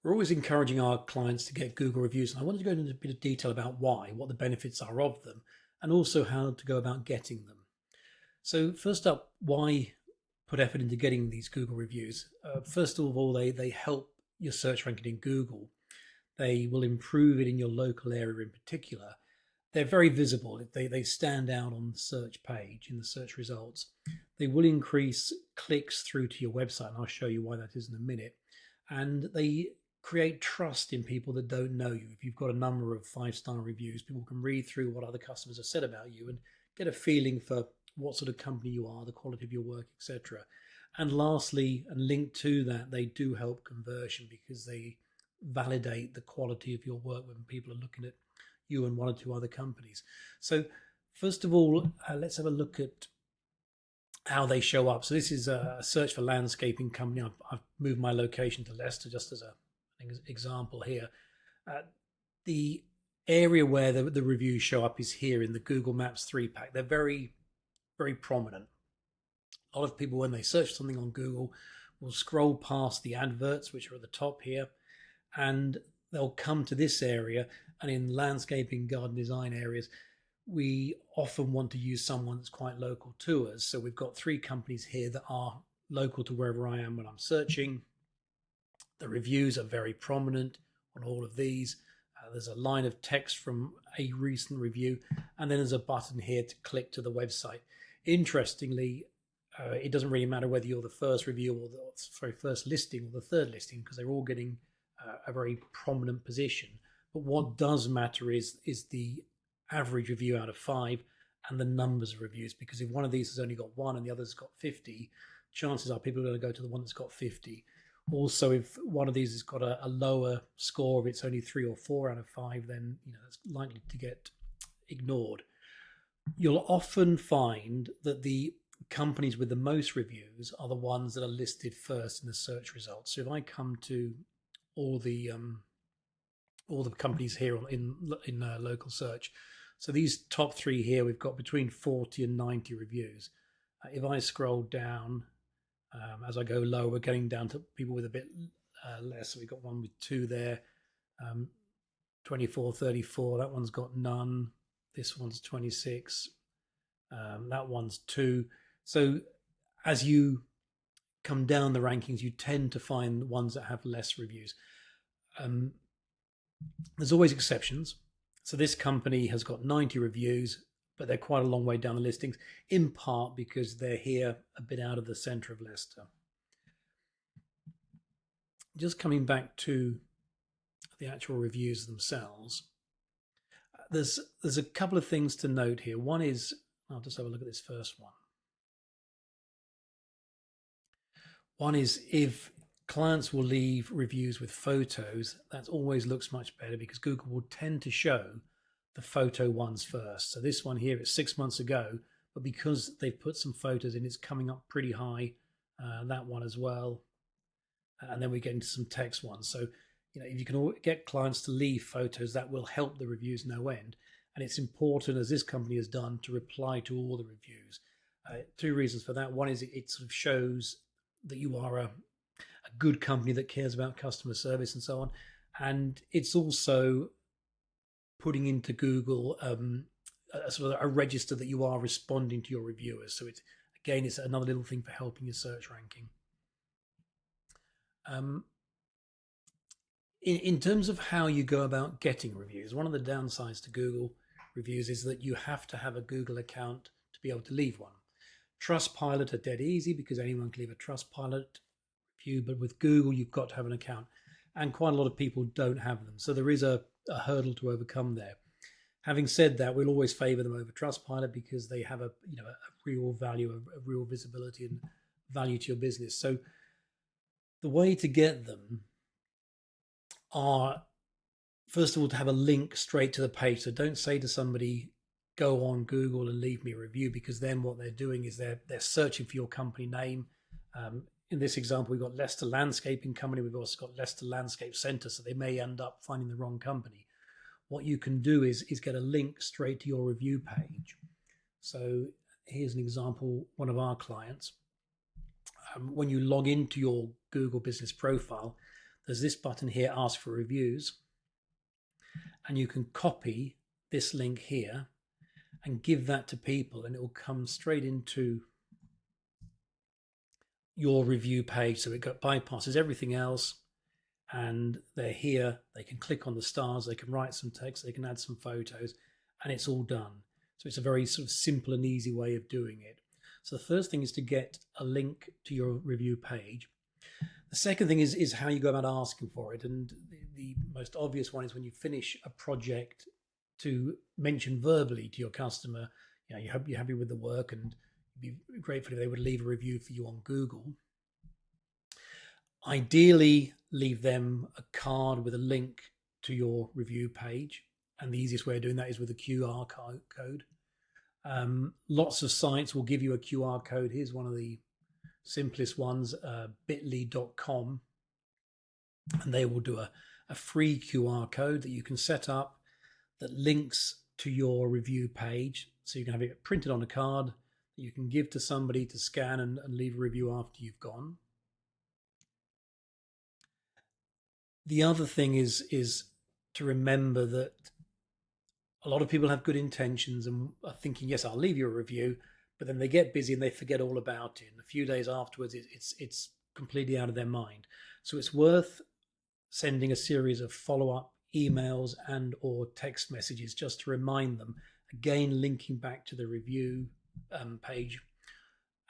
We're always encouraging our clients to get Google reviews, and I wanted to go into a bit of detail about why, what the benefits are of them, and also how to go about getting them. So, first up, why put effort into getting these Google reviews? First of all, they help your search ranking in Google. They will improve it in your local area in particular. They're very visible. They stand out on the search page in the search results. They will increase clicks through to your website, and I'll show you why that is in a minute. And they create trust in people that don't know you. If you've got a number of five-star reviews, people can read through what other customers have said about you and get a feeling for what sort of company you are, the quality of your work, etc. And lastly, and linked to that, they do help conversion because they validate the quality of your work when people are looking at you and one or two other companies. So, first of all, let's have a look at how they show up. So, this is a search for landscaping company. I've moved my location to Leicester just as an example here. The area where the reviews show up is here in the Google Maps 3 pack. They're very, very prominent. A lot of people, when they search something on Google, will scroll past the adverts, which are at the top here, and they'll come to this area. And in landscaping, garden design areas, we often want to use someone that's quite local to us. So we've got three companies here that are local to wherever I am when I'm searching. The reviews are very prominent on all of these. There's a line of text from a recent review, and then there's a button here to click to the website. Interestingly, it doesn't really matter whether you're the first review or the first listing or the third listing, because they're all getting a very prominent position. But what does matter is the average review out of 5 and the numbers of reviews, because if one of these has only got 1 and the other's got 50, chances are people are going to go to the one that's got 50. Also, if one of these has got a lower score, if it's only 3 or 4 out of 5, then it's likely to get ignored. You'll often find that the companies with the most reviews are the ones that are listed first in the search results. So if I come to all the companies here in local search, so these top 3 here, we've got between 40 and 90 reviews. If I scroll down, as I go low, we're getting down to people with a bit less. So we've got one with 2 there, 24, 34. That one's got none. This one's 26. That one's 2. So as you come down the rankings, you tend to find ones that have less reviews. There's always exceptions. So this company has got 90 reviews, but they're quite a long way down the listings, in part because they're here a bit out of the centre of Leicester. Just coming back to the actual reviews themselves, there's a couple of things to note here. One is, I'll just have a look at this first one. One is, if clients will leave reviews with photos, that always looks much better because Google will tend to show the photo ones first. So this one here is 6 months ago, but because they've put some photos in, it's coming up pretty high. That one as well. And then we get into some text ones. So, if you can get clients to leave photos, that will help the reviews no end. And it's important, as this company has done, to reply to all the reviews. 2 reasons for that. One is it sort of shows that you are a good company that cares about customer service and so on. And it's also putting into Google a sort of a register that you are responding to your reviewers. So it's another little thing for helping your search ranking. In terms of how you go about getting reviews, one of the downsides to Google reviews is that you have to have a Google account to be able to leave one. Trustpilot are dead easy because anyone can leave a Trustpilot review, but with Google, you've got to have an account, and quite a lot of people don't have them. So there is a hurdle to overcome there. Having said that, we'll always favor them over Trustpilot because they have a real value, a real visibility and value to your business. So the way to get them are, first of all, to have a link straight to the page. So don't say to somebody, go on Google and leave me a review, because then what they're doing is they're searching for your company name. In this example, we've got Leicester Landscaping Company. We've also got Leicester Landscape Centre, so they may end up finding the wrong company. What you can do is get a link straight to your review page. So here's an example, one of our clients. When you log into your Google business profile, there's this button here, ask for reviews, and you can copy this link here and give that to people, and it will come straight into your review page. So it bypasses everything else, and they're here. They can click on the stars, they can write some text, they can add some photos, and it's all done. So it's a very sort of simple and easy way of doing it. So the first thing is to get a link to your review page. The second thing is how you go about asking for it. And the most obvious one is when you finish a project, to mention verbally to your customer, you know, you're happy with the work, and it'd be grateful if they would leave a review for you on Google. Ideally, leave them a card with a link to your review page. And the easiest way of doing that is with a QR code. Lots of sites will give you a QR code. Here's one of the simplest ones, bit.ly.com, and they will do a free QR code that you can set up that links to your review page. So you can have it printed on a card that you can give to somebody to scan and leave a review after you've gone. The other thing is to remember that a lot of people have good intentions and are thinking, yes, I'll leave you a review, but then they get busy and they forget all about it. And a few days afterwards, it's completely out of their mind. So it's worth sending a series of follow-up emails and or text messages just to remind them, again, linking back to the review page.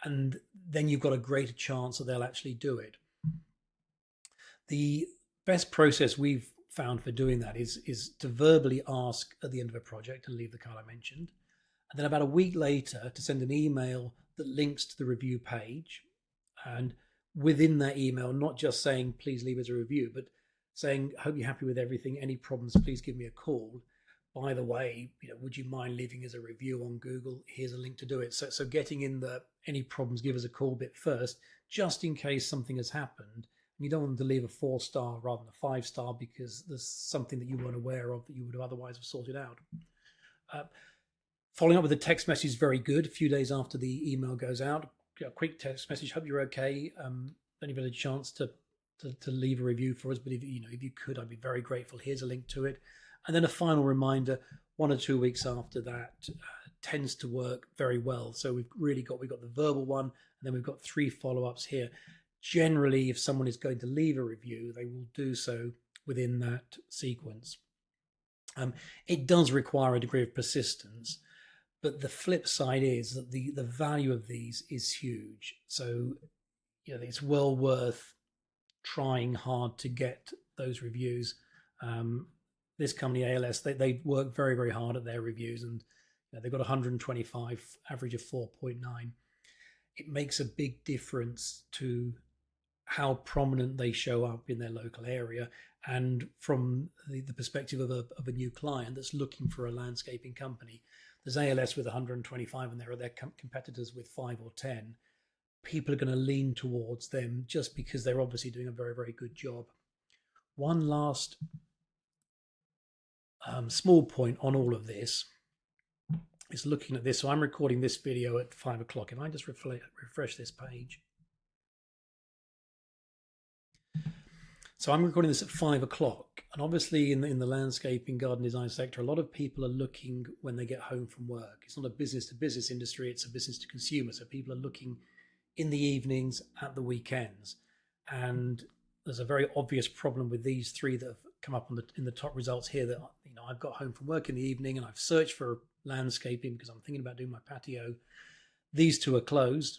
And then you've got a greater chance that they'll actually do it. The best process we've found for doing that is to verbally ask at the end of a project and leave the card I mentioned, and then about a week later to send an email that links to the review page, and within that email, not just saying please leave us a review, but saying hope you're happy with everything, any problems please give me a call, by the way, you know, would you mind leaving us a review on Google, here's a link to do it. So getting in the any problems give us a call bit first, just in case something has happened. You don't want them to leave a 4-star rather than a 5-star because there's something that you weren't aware of that you would have otherwise have sorted out. Following up with a text message is very good. A few days after the email goes out, a quick text message, hope you're okay. Don't even have a chance to leave a review for us, but if you could, I'd be very grateful. Here's a link to it. And then a final reminder 1 or 2 weeks after that tends to work very well. So we've got the verbal one, and then we've got 3 follow-ups here. Generally, if someone is going to leave a review, they will do so within that sequence. It does require a degree of persistence, but the flip side is that the value of these is huge. So, you know, it's well worth trying hard to get those reviews. This company, ALS, they work very, very hard at their reviews, and you know, they've got 125, average of 4.9. It makes a big difference to how prominent they show up in their local area, and from the perspective of a new client that's looking for a landscaping company. There's ALS with 125 and there are their competitors with 5 or 10. People are going to lean towards them just because they're obviously doing a very, very good job. One last small point on all of this is looking at this. So I'm recording this video at 5 o'clock. If I just refresh this page. So I'm recording this at 5 o'clock, and obviously in the landscaping garden design sector, a lot of people are looking when they get home from work. It's not a business to business industry, it's a business to consumer. So people are looking in the evenings, at the weekends. And there's a very obvious problem with these 3 that have come up in the top results here, that, you know, I've got home from work in the evening and I've searched for landscaping because I'm thinking about doing my patio. These 2 are closed.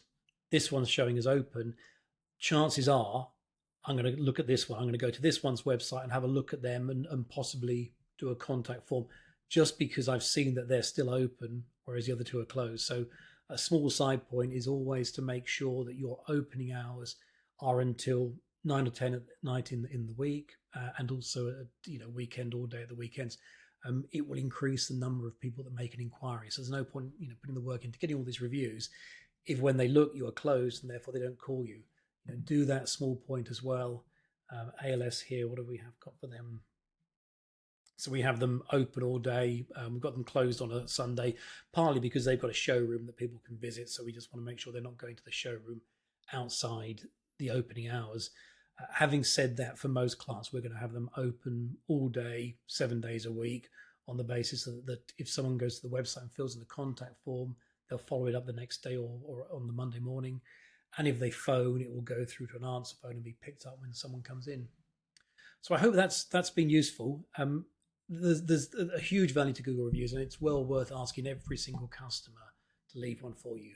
This one's showing as open. Chances are I'm going to look at this one. I'm going to go to this one's website and have a look at them and possibly do a contact form, just because I've seen that they're still open, whereas the other 2 are closed. So a small side point is always to make sure that your opening hours are until 9 or 10 at night in the week, and also at weekend, all day at the weekends. It will increase the number of people that make an inquiry. So there's no point putting the work into getting all these reviews if when they look you are closed and therefore they don't call you. Do that small point as well. ALS here, what do we have got for them? So we have them open all day. We've got them closed on a Sunday, partly because they've got a showroom that people can visit. So we just want to make sure they're not going to the showroom outside the opening hours. Having said that, for most clients, we're going to have them open all day, 7 days a week, on the basis that if someone goes to the website and fills in the contact form, they'll follow it up the next day or on the Monday morning. And if they phone, it will go through to an answer phone and be picked up when someone comes in. So I hope that's been useful. There's a huge value to Google reviews, and it's well worth asking every single customer to leave one for you.